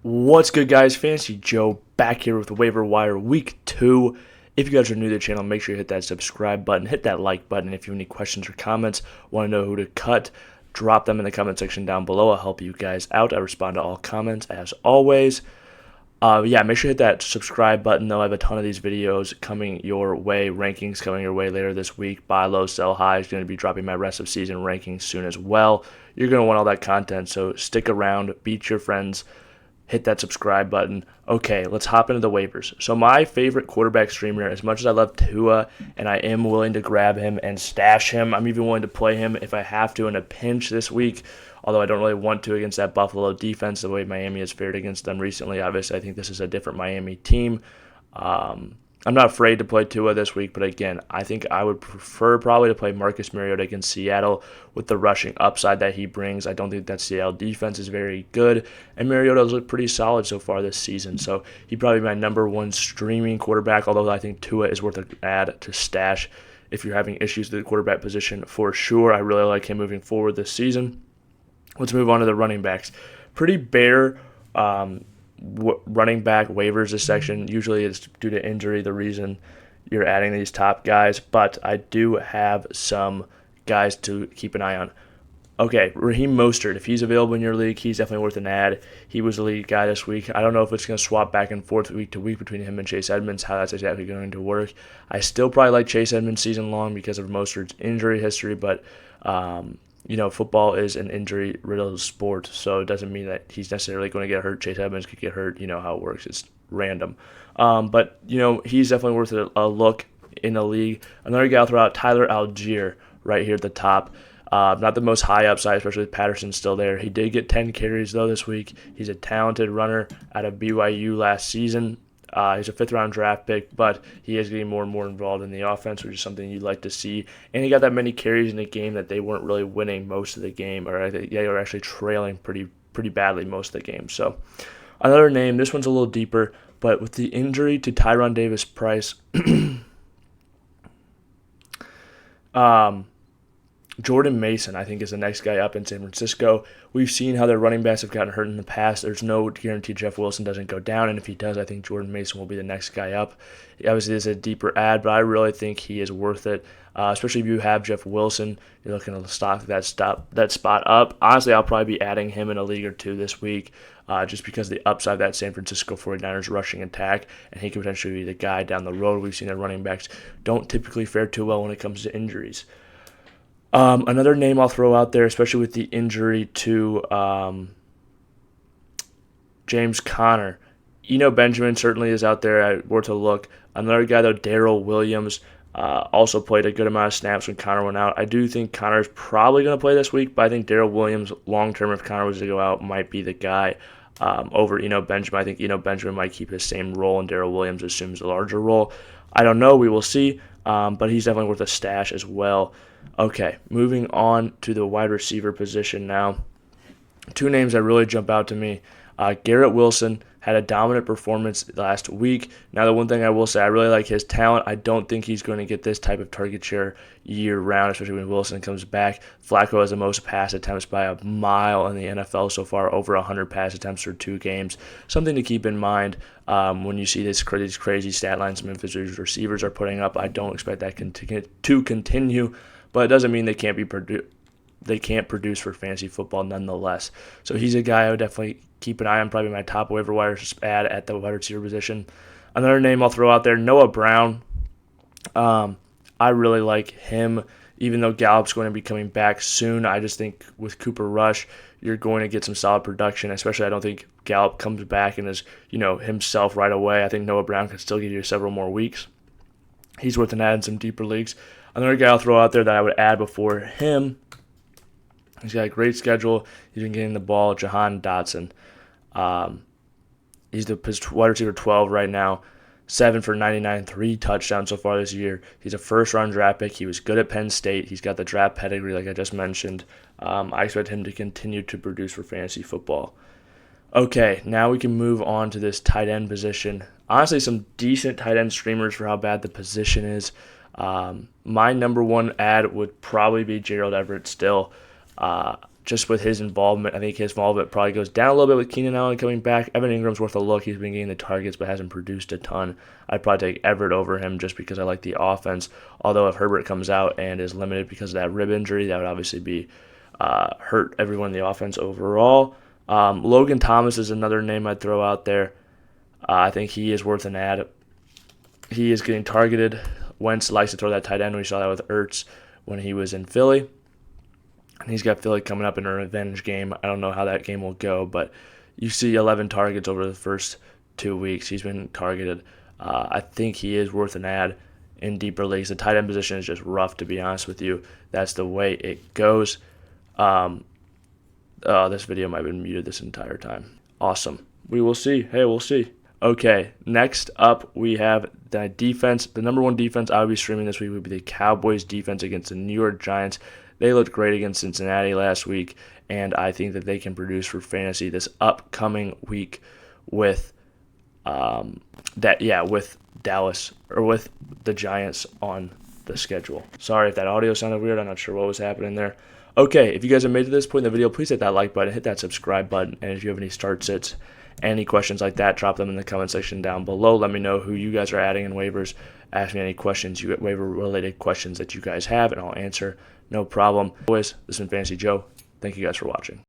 What's good, guys? Fancy Joe back here with Waiver Wire Week 2. If you guys are new to the channel, make sure you hit that subscribe button, hit that like button. If you have any questions or comments, want to know who to cut, drop them in the comment section down below. I'll help you guys out. I respond to all comments as always. Make sure you hit that subscribe button, though. I have a ton of these videos coming your way, rankings coming your way later this week. Buy low, sell high is going to be dropping my rest of season rankings soon as well. You're going to want all that content, so stick around, beat your friends, hit that subscribe button. Okay, let's hop into the waivers. So my favorite quarterback streamer, as much as I love Tua, and I am willing to grab him and stash him, I'm even willing to play him if I have to in a pinch this week, although I don't really want to against that Buffalo defense, the way Miami has fared against them recently. Obviously, I think this is a different Miami team. I'm not afraid to play Tua this week, but again, I think I would prefer probably to play Marcus Mariota against Seattle with the rushing upside that he brings. I don't think that Seattle defense is very good, and Mariota's looked pretty solid so far this season, so he'd probably be my number one streaming quarterback, although I think Tua is worth an add to stash if you're having issues with the quarterback position for sure. I really like him moving forward this season. Let's move on to the running backs. Pretty bare running back waivers this section. Usually it's due to injury, the reason you're adding these top guys, but I do have some guys to keep an eye on. Okay, Raheem Mostert, if he's available in your league, he's definitely worth an add. He was the lead guy this week. I don't know if it's going to swap back and forth week to week between him and Chase Edmonds, how that's exactly going to work. I still probably like Chase Edmonds season long because of Mostert's injury history, but football is an injury-riddled sport, so it doesn't mean that he's necessarily going to get hurt. Chase Edmonds could get hurt. You know how it works. It's random. But he's definitely worth a look in the league. Another guy I'll throw out, Tyler Algier, right here at the top. Not the most high upside, especially with Patterson still there. He did get 10 carries, though, this week. He's a talented runner out of BYU last season. He's a fifth-round draft pick, but he is getting more and more involved in the offense, which is something you'd like to see. And he got that many carries in a game that they weren't really winning most of the game, or they were actually trailing pretty badly most of the game. So another name, this one's a little deeper, but with the injury to Tyron Davis-Price, Jordan Mason, I think, is the next guy up in San Francisco. We've seen how their running backs have gotten hurt in the past. There's no guarantee Jeff Wilson doesn't go down, and if he does, I think Jordan Mason will be the next guy up. Obviously, it's a deeper ad, but I really think he is worth it, especially if you have Jeff Wilson. You're looking to stock that spot up. Honestly, I'll probably be adding him in a league or two this week, just because of the upside of that San Francisco 49ers rushing attack, and he could potentially be the guy down the road. We've seen their running backs don't typically fare too well when it comes to injuries. Another name I'll throw out there, especially with the injury to James Conner. Benjamin certainly is out there, worth a look. Another guy, though, Darrell Williams, also played a good amount of snaps when Conner went out. I do think Conner's probably going to play this week, but I think Darrell Williams, long-term, if Conner was to go out, might be the guy over Benjamin. I think Benjamin might keep his same role, and Darrell Williams assumes a larger role. I don't know. We will see, but he's definitely worth a stash as well. Okay, moving on to the wide receiver position now. Two names that really jump out to me. Garrett Wilson had a dominant performance last week. Now, the one thing I will say, I really like his talent. I don't think he's going to get this type of target share year-round, especially when Wilson comes back. Flacco has the most pass attempts by a mile in the NFL so far, over 100 pass attempts for 2 games. Something to keep in mind when you see these crazy stat lines Memphis receivers are putting up. I don't expect that to continue, but it doesn't mean they can't produce for fantasy football nonetheless. So he's a guy I would definitely keep an eye on, probably my top waiver wire ad at the wide receiver position. Another name I'll throw out there, Noah Brown. I really like him, even though Gallup's going to be coming back soon. I just think with Cooper Rush, you're going to get some solid production, especially I don't think Gallup comes back and is, himself right away. I think Noah Brown can still give you several more weeks. He's worth an add in some deeper leagues. Another guy I'll throw out there that I would add before him, he's got a great schedule. He's been getting the ball, Jahan Dotson. He's the wide receiver 12 right now, 7 for 99, 3 touchdowns so far this year. He's a first-round draft pick. He was good at Penn State. He's got the draft pedigree like I just mentioned. I expect him to continue to produce for fantasy football. Okay, now we can move on to this tight end position. Honestly, some decent tight end streamers for how bad the position is. My number one ad would probably be Gerald Everett still. just with his involvement. I think his involvement probably goes down a little bit with Keenan Allen coming back. Evan Ingram's worth a look. He's been getting the targets but hasn't produced a ton. I'd probably take Everett over him just because I like the offense. Although if Herbert comes out and is limited because of that rib injury, that would obviously be hurt everyone in the offense overall. Logan Thomas is another name I'd throw out there. I think he is worth an ad. He is getting targeted. Wentz likes to throw that tight end. We saw that with Ertz when he was in Philly. And he's got Philly coming up in a revenge game. I don't know how that game will go, but you see 11 targets over the first 2 weeks. He's been targeted. I think he is worth an ad in deeper leagues. The tight end position is just rough, to be honest with you. That's the way it goes. This video might have been muted this entire time. Awesome. We will see. Hey, we'll see. Okay, next up we have the defense. The number one defense I would be streaming this week would be the Cowboys defense against the New York Giants. They looked great against Cincinnati last week, and I think that they can produce for fantasy this upcoming week with with Dallas or with the Giants on the schedule. Sorry if that audio sounded weird. I'm not sure what was happening there. Okay, if you guys have made it to this point in the video, please hit that like button, hit that subscribe button, and if you have any start sits, any questions like that, drop them in the comment section down below. Let me know who you guys are adding in waivers. Ask me any questions, waiver-related questions that you guys have, and I'll answer. No problem. Always, this has been Fantasy Joe. Thank you guys for watching.